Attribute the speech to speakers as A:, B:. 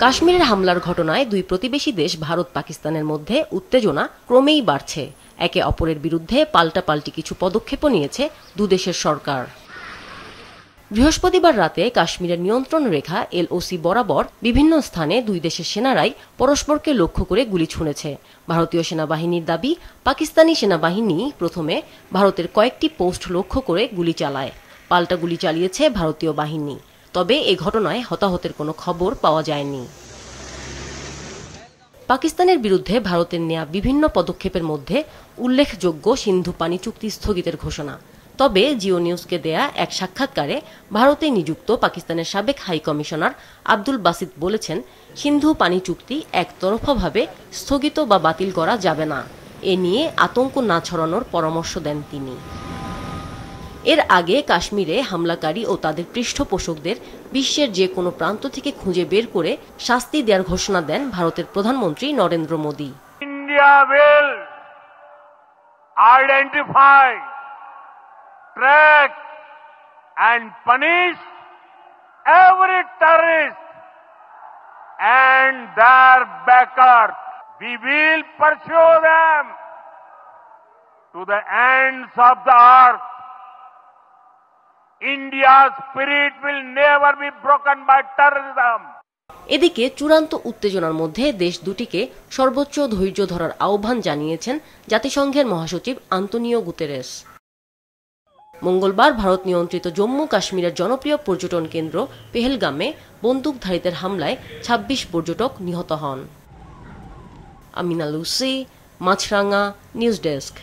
A: কাশ্মীরের হামলার ঘটনায় দুই প্রতিবেশী দেশ ভারত পাকিস্তানের মধ্যে উত্তেজনা ক্রমেই বাড়ছে। একে অপরের বিরুদ্ধে পাল্টাপাল্টি কিছু পদক্ষেপও নিয়েছে দুদেশের সরকার। বৃহস্পতিবার রাতে কাশ্মীরের নিয়ন্ত্রণ রেখা LOC বরাবর বিভিন্ন স্থানে দুই দেশের সেনারাই পরস্পরকে লক্ষ্য করে গুলি ছুঁড়েছে। ভারতীয় সেনাবাহিনীর দাবি, পাকিস্তানি সেনাবাহিনী প্রথমে ভারতের কয়েকটি পোস্ট লক্ষ্য করে গুলি চালায়। পাল্টা গুলি চালিয়েছে ভারতীয় বাহিনী। তবে এ ঘটনায় হতাহতের কোনো খবর পাওয়া যায়নি। পাকিস্তানের বিরুদ্ধে ভারতের নেয়া বিভিন্ন পদক্ষেপের মধ্যে উল্লেখযোগ্য সিন্ধু পানি চুক্তি স্থগিতের ঘোষণা। তবে জিও নিউজকে দেয়া এক সাক্ষাৎকারে ভারতে নিযুক্ত পাকিস্তানের সাবেক হাই কমিশনার আব্দুল বাসিত বলেছেন, সিন্ধু পানি চুক্তি একতরফাভাবে স্থগিত বা বাতিল করা যাবে না। এ নিয়ে আতঙ্ক না ছড়ানোর পরামর্শ দেন তিনি। এর আগে কাশ্মীরে হামলাকারী ও তাদের পৃষ্ঠপোষকদের বিশ্বের যে কোনো প্রান্ত থেকে খুঁজে বের করে শাস্তি দেওয়ার ঘোষণা দেন ভারতের প্রধানমন্ত্রী Narendra Modi.
B: India will identify, track and punish every terrorist and their backers. We will pursue them to the ends of the earth. India's spirit will never be broken by terrorism.
A: এদিকে চূড়ান্ত উত্তেজনার মধ্যে দেশ দুটিকে সর্বোচ্চ ধৈর্য ধরার আহ্বান জানিয়েছেন জাতিসংঘের মহাসচিব আন্তোনিও গুতেরেস। মঙ্গলবার ভারত নিয়ন্ত্রিত জম্মু কাশ্মীরের জনপ্রিয় পর্যটন কেন্দ্র পেহেলগামে বন্দুকধারীদের হামলায় ২৬ পর্যটক নিহত হন। আমিনা লুসি, মাছরাঙা, নিউজ ডেস্ক।